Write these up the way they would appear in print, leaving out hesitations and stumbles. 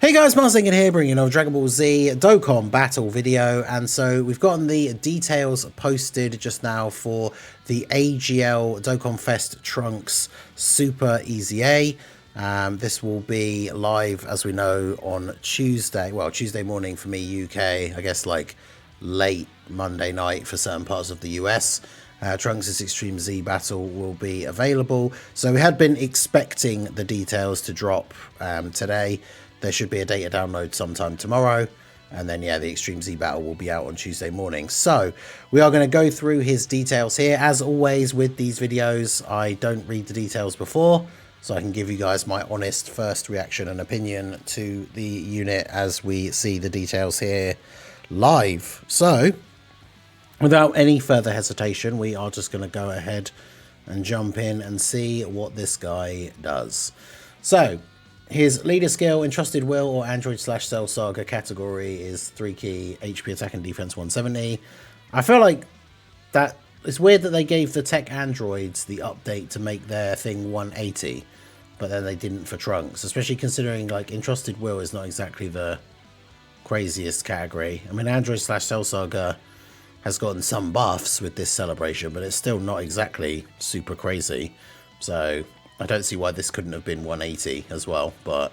Hey guys, Marsingin here, bringing you Dragon Ball Z Dokkan Battle video, and so we've gotten the details posted just now for the AGL Dokkan Fest Trunks Super EZA. This will be live, as we know, on Tuesday. Well, Tuesday morning for me, UK. I guess like late Monday night for certain parts of the US. Trunks' Extreme Z Battle will be available. So we had been expecting the details to drop today. There should be a data download sometime tomorrow. And then, yeah, the Extreme Z Battle will be out on Tuesday morning. So we are going to go through his details here. As always with these videos, I don't read the details before, so I can give you guys my honest first reaction and opinion to the unit as we see the details here live. So without any further hesitation, we are just going to go ahead and jump in and see what this guy does. So his leader skill, Entrusted Will or Android/Cell Saga category is 3 key, HP attack and defense 170. I feel like that it's weird that they gave the tech androids the update to make their thing 180, but then they didn't for Trunks, especially considering like Entrusted Will is not exactly the craziest category. I mean, Android/Cell Saga has gotten some buffs with this celebration, but it's still not exactly super crazy. So I don't see why this couldn't have been 180 as well, but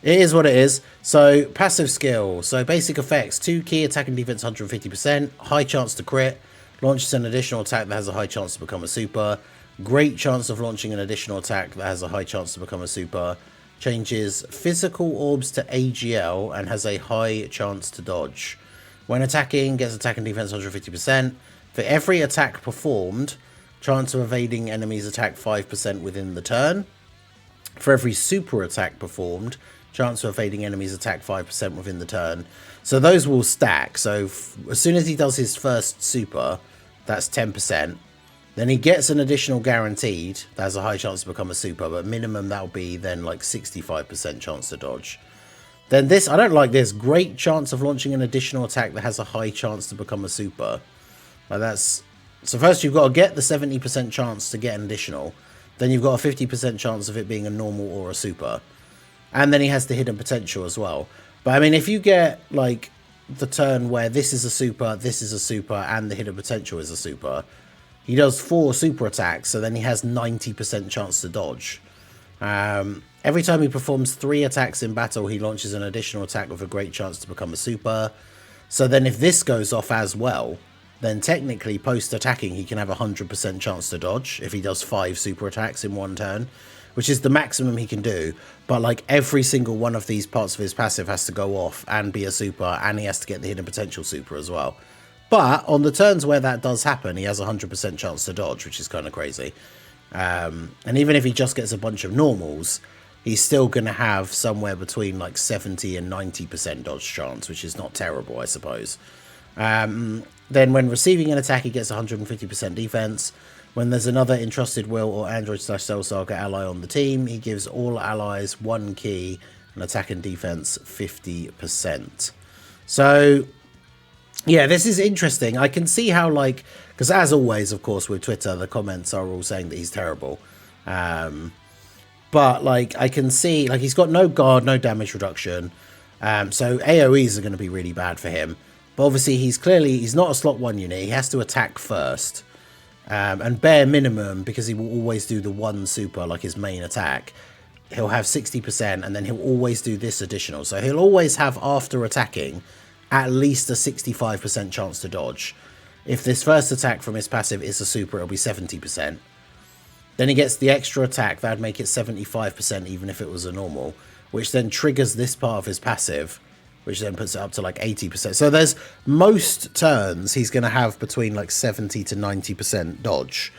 it is what it is. So passive skill. So basic effects, 2 key attack and defense 150%, high chance to crit, launches an additional attack that has a high chance to become a super, great chance of launching an additional attack that has a high chance to become a super, changes physical orbs to AGL and has a high chance to dodge. When attacking, gets attack and defense 150%. For every attack performed, chance of evading enemies attack 5% within the turn. For every super attack performed, chance of evading enemies attack 5% within the turn. So those will stack. So as soon as he does his first super, that's 10%. Then he gets an additional guaranteed that has a high chance to become a super, but minimum that'll be then like 65% chance to dodge. Then this, I don't like this, great chance of launching an additional attack that has a high chance to become a super. Like that's, so first you've got to get the 70% chance to get an additional, then you've got a 50% chance of it being a normal or a super, and then he has the hidden potential as well. But I mean, if you get like the turn where this is a super, and the hidden potential is a super, he does 4 super attacks, so then he has 90% chance to dodge. Every time he performs 3 attacks in battle, he launches an additional attack with a great chance to become a super. So then if this goes off as well, then technically post-attacking he can have a 100% chance to dodge if he does 5 super attacks in one turn, which is the maximum he can do. But like every single one of these parts of his passive has to go off and be a super, and he has to get the hidden potential super as well. But on the turns where that does happen, he has a 100% chance to dodge, which is kind of crazy. And even if he just gets a bunch of normals, he's still going to have somewhere between like 70 and 90% dodge chance, which is not terrible, I suppose. Then when receiving an attack, he gets 150% defense. When there's another Entrusted Will or Android/Cell Saga ally on the team, he gives all allies 1 key and attack and defense 50%. So yeah, this is interesting. I can see how, like, because as always, of course, with Twitter, the comments are all saying that he's terrible. But like, I can see, like, he's got no guard, no damage reduction. So AoEs are going to be really bad for him. But obviously, he's not a slot 1 unit. He has to attack first. And bare minimum, because he will always do the 1 super, like his main attack, he'll have 60%, and then he'll always do this additional. So he'll always have, after attacking, at least a 65% chance to dodge. If this first attack from his passive is a super, it'll be 70%. Then he gets the extra attack, that'd make it 75% even if it was a normal, which then triggers this part of his passive, which then puts it up to like 80%. So there's most turns he's going to have between like 70 to 90% dodge.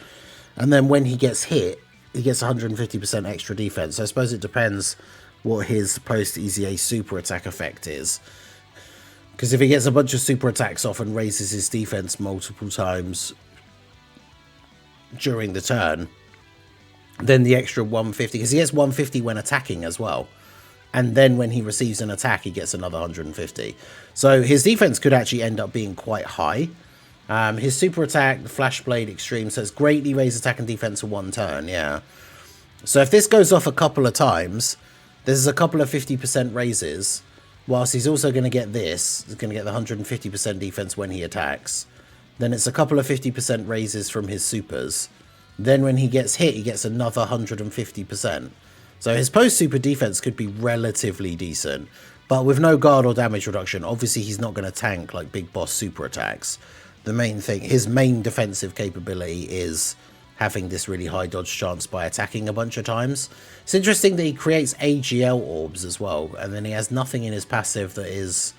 And then when he gets hit, he gets 150% extra defense. So I suppose it depends what his post-EZA super attack effect is. Because if he gets a bunch of super attacks off and raises his defense multiple times during the turn, then the extra 150, because he gets 150 when attacking as well. And then when he receives an attack, he gets another 150. So his defense could actually end up being quite high. His super attack, the Flash Blade Extreme, says greatly raise attack and defense for 1 turn. Yeah. So if this goes off a couple of times, there's a couple of 50% raises, whilst he's also going to get this. He's going to get the 150% defense when he attacks. Then it's a couple of 50% raises from his supers. Then when he gets hit, he gets another 150%. So his post-super defense could be relatively decent. But with no guard or damage reduction, obviously he's not going to tank like big boss super attacks. The main thing, his main defensive capability is having this really high dodge chance by attacking a bunch of times. It's interesting that he creates AGL orbs as well, and then he has nothing in his passive that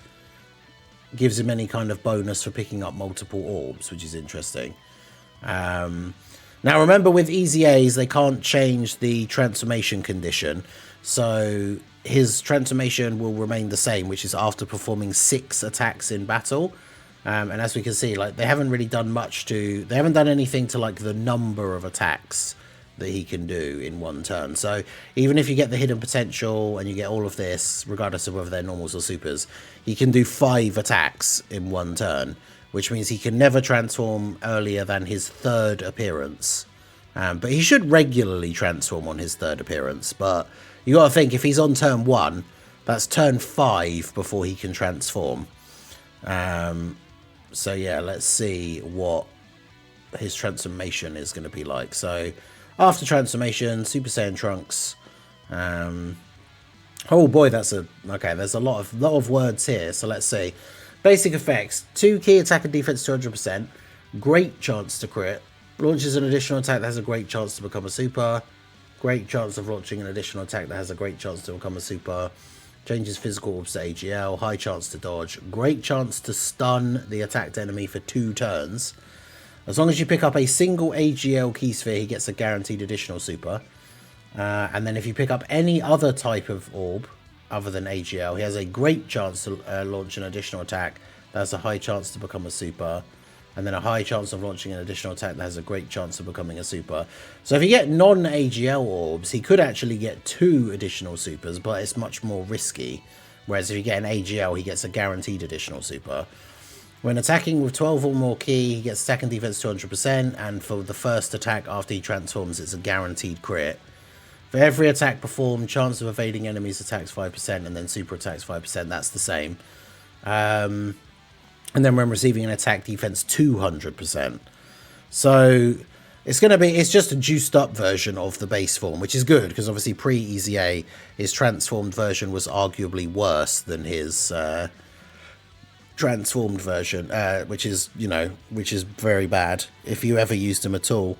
gives him any kind of bonus for picking up multiple orbs, which is interesting. Now remember, with EZAs, they can't change the transformation condition, so his transformation will remain the same, which is after performing 6 attacks in battle. And as we can see, like, they haven't really done much to... They haven't done anything to, like, the number of attacks that he can do in one turn. So even if you get the hidden potential and you get all of this, regardless of whether they're normals or supers, he can do 5 attacks in one turn, which means he can never transform earlier than his 3rd appearance. But he should regularly transform on his 3rd appearance. But you got to think, if he's on turn 1, that's turn 5 before he can transform. So yeah, let's see what his transformation is going to be like. So after transformation, Super Saiyan Trunks. Oh boy, that's a... Okay, there's a lot of words here. So let's see. Basic effects. 2 key attack and defense 200%. Great chance to crit. Launches an additional attack that has a great chance to become a super. Great chance of launching an additional attack that has a great chance to become a super. Changes physical orbs to AGL. High chance to dodge. Great chance to stun the attacked enemy for 2 turns. As long as you pick up a single AGL key sphere, he gets a guaranteed additional super. And then if you pick up any other type of orb other than AGL, he has a great chance to launch an additional attack that has a high chance to become a super. And then a high chance of launching an additional attack that has a great chance of becoming a super. So if you get non-AGL orbs, he could actually get 2 additional supers, but it's much more risky. Whereas if you get an AGL, he gets a guaranteed additional super. When attacking with 12 or more key, he gets attack and defense 200%, and for the first attack after he transforms, it's a guaranteed crit. For every attack performed, chance of evading enemies attacks 5%, and then super attacks 5%, that's the same. And then when receiving an attack, defense 200%. So it's just a juiced up version of the base form, which is good, because obviously pre-EZA, his transformed version was arguably worse than his transformed version, which is very bad. If you ever used him at all,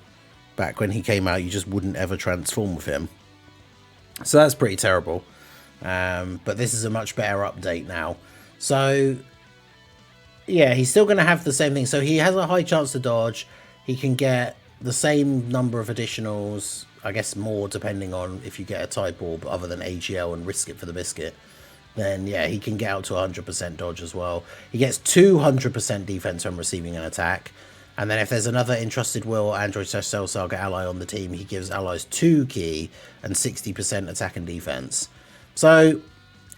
back when he came out, you just wouldn't ever transform with him. So that's pretty terrible. But this is a much better update now. So yeah, he's still going to have the same thing. So he has a high chance to dodge. He can get the same number of additionals, I guess more depending on if you get a type orb other than AGL and risk it for the biscuit. Then yeah, he can get out to 100% dodge as well. He gets 200% defense when receiving an attack. And then if there's another Entrusted Will or Android/Cell Saga ally on the team, he gives allies 2 key and 60% attack and defense. So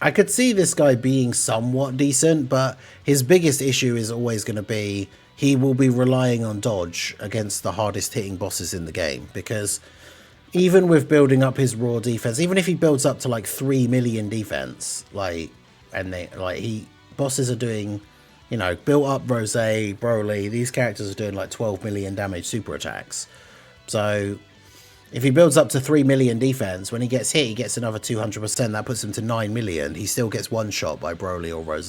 I could see this guy being somewhat decent, but his biggest issue is always going to be he will be relying on dodge against the hardest hitting bosses in the game, because even with building up his raw defense, even if he builds up to like 3 million defense, bosses are doing, built up Rose, Broly, these characters are doing like 12 million damage super attacks. So if he builds up to 3 million defense, when he gets hit, he gets another 200%. That puts him to 9 million. He still gets one shot by Broly or Rose.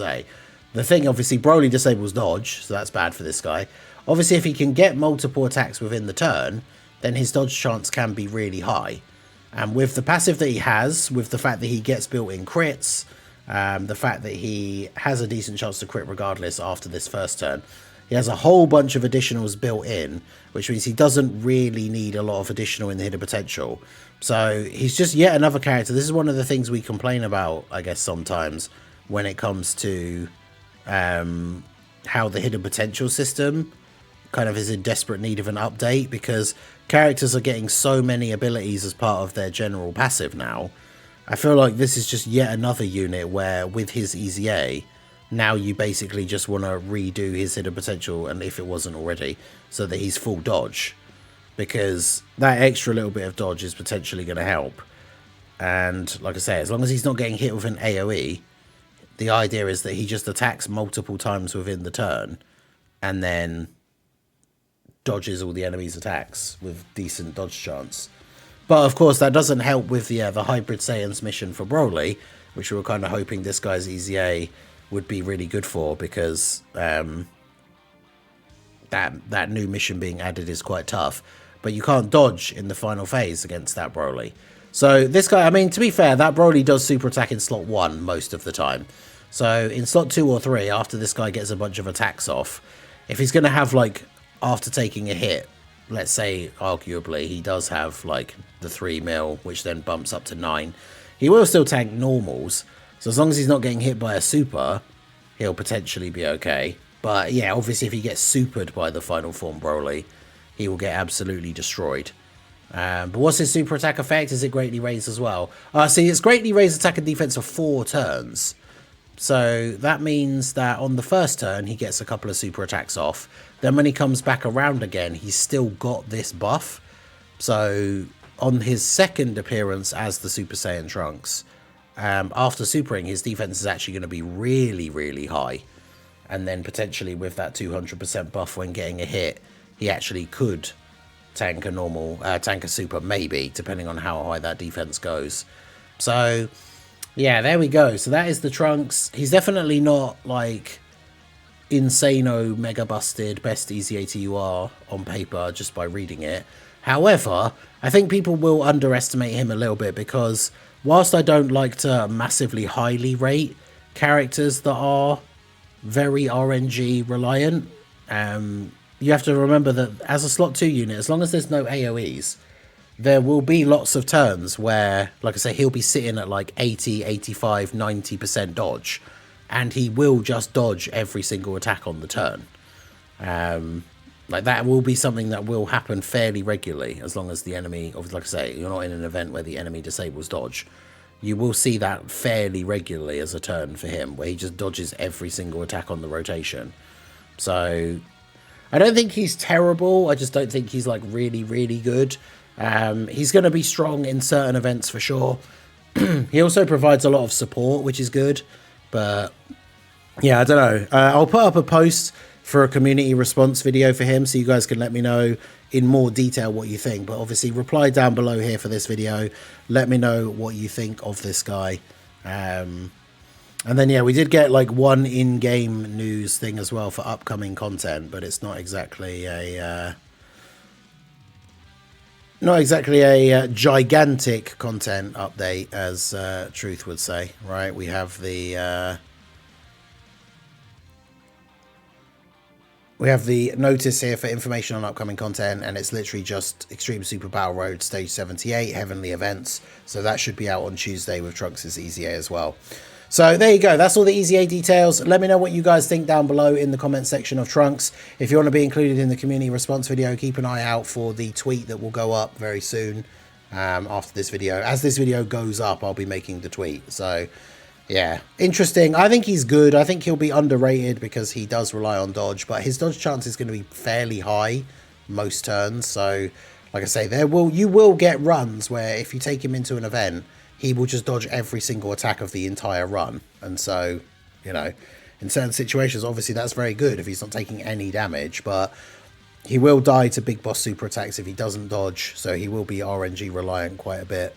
The thing, obviously, Broly disables dodge, so that's bad for this guy. Obviously, if he can get multiple attacks within the turn, then his dodge chance can be really high. And with the passive that he has, with the fact that he gets built-in crits, the fact that he has a decent chance to crit regardless after this first turn, he has a whole bunch of additionals built in, which means he doesn't really need a lot of additional in the hidden potential. So he's just yet another character. This is one of the things we complain about, I guess, sometimes when it comes to how the hidden potential system kind of is in desperate need of an update, because characters are getting so many abilities as part of their general passive now. I feel like this is just yet another unit where with his EZA, now you basically just want to redo his hidden potential, and if it wasn't already, so that he's full dodge, because that extra little bit of dodge is potentially going to help. And like I say, as long as he's not getting hit with an AoE, the idea is that he just attacks multiple times within the turn and then dodges all the enemy's attacks with decent dodge chance. But of course, that doesn't help with the Hybrid Saiyans mission for Broly, which we were kind of hoping this guy's EZA would be really good for, because that new mission being added is quite tough. But you can't dodge in the final phase against that Broly. So this guy, I mean, to be fair, that Broly does super attack in slot 1 most of the time. So in slot 2 or 3, after this guy gets a bunch of attacks off, if he's going to have, like, after taking a hit, let's say, arguably, he does have, like, the 3 mil, which then bumps up to 9, he will still tank normals. So as long as he's not getting hit by a super, he'll potentially be okay. But yeah, obviously if he gets supered by the final form Broly, he will get absolutely destroyed. But what's his super attack effect? Is it greatly raised as well? See, it's greatly raised attack and defense for 4 turns. So that means that on the first turn, he gets a couple of super attacks off. Then when he comes back around again, he's still got this buff. So on his second appearance as the Super Saiyan Trunks, after supering, his defense is actually going to be really, really high. And then potentially with that 200% buff when getting a hit, he actually could tank a normal, tank a super, maybe, depending on how high that defense goes. So, yeah, there we go. So that is the Trunks. He's definitely not, like, insano, mega busted, best EZA on paper just by reading it. However, I think people will underestimate him a little bit, because whilst I don't like to massively highly rate characters that are very RNG reliant, you have to remember that as a slot 2 unit, as long as there's no AoEs, there will be lots of turns where, like I say, he'll be sitting at like 80, 85, 90% dodge, and he will just dodge every single attack on the turn. Like, that will be something that will happen fairly regularly, as long as the enemy, like I say, you're not in an event where the enemy disables dodge. You will see that fairly regularly as a turn for him, where he just dodges every single attack on the rotation. So I don't think he's terrible. I just don't think he's, like, really, really good. He's going to be strong in certain events for sure. He also provides a lot of support, which is good. But yeah, I don't know. I'll put up a post for a community response video for him, so you guys can let me know in more detail what you think. But obviously reply down below here for this video. Let me know what you think of this guy. And then, yeah, we did get like one in-game news thing as well for upcoming content, but it's not exactly a gigantic content update, as Truth would say, right? We have the notice here for information on upcoming content, and it's literally just Extreme Super Battle Road Stage 78 Heavenly Events. So that should be out on Tuesday with Trunks EZA as well. So there you go. That's all the EZA details. Let me know what you guys think down below in the comment section of Trunks. If you want to be included in the community response video, keep an eye out for the tweet that will go up very soon after this video. As this video goes up, I'll be making the tweet. So yeah, interesting. I think he's good. I think he'll be underrated because he does rely on dodge, but his dodge chance is going to be fairly high most turns. So like I say, you will get runs where if you take him into an event, he will just dodge every single attack of the entire run. And so, you know, in certain situations, obviously that's very good if he's not taking any damage, but he will die to big boss super attacks if he doesn't dodge. So he will be RNG reliant quite a bit.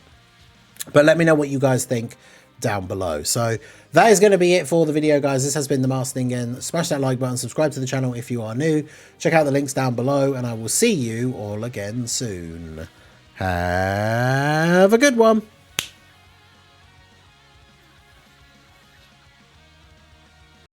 But let me know what you guys think down below. So that is going to be it for the video, guys. This has been the Master Ningen. Smash that like button, subscribe to the channel if you are new, check out the links down below, and I will see you all again soon. Have a good one.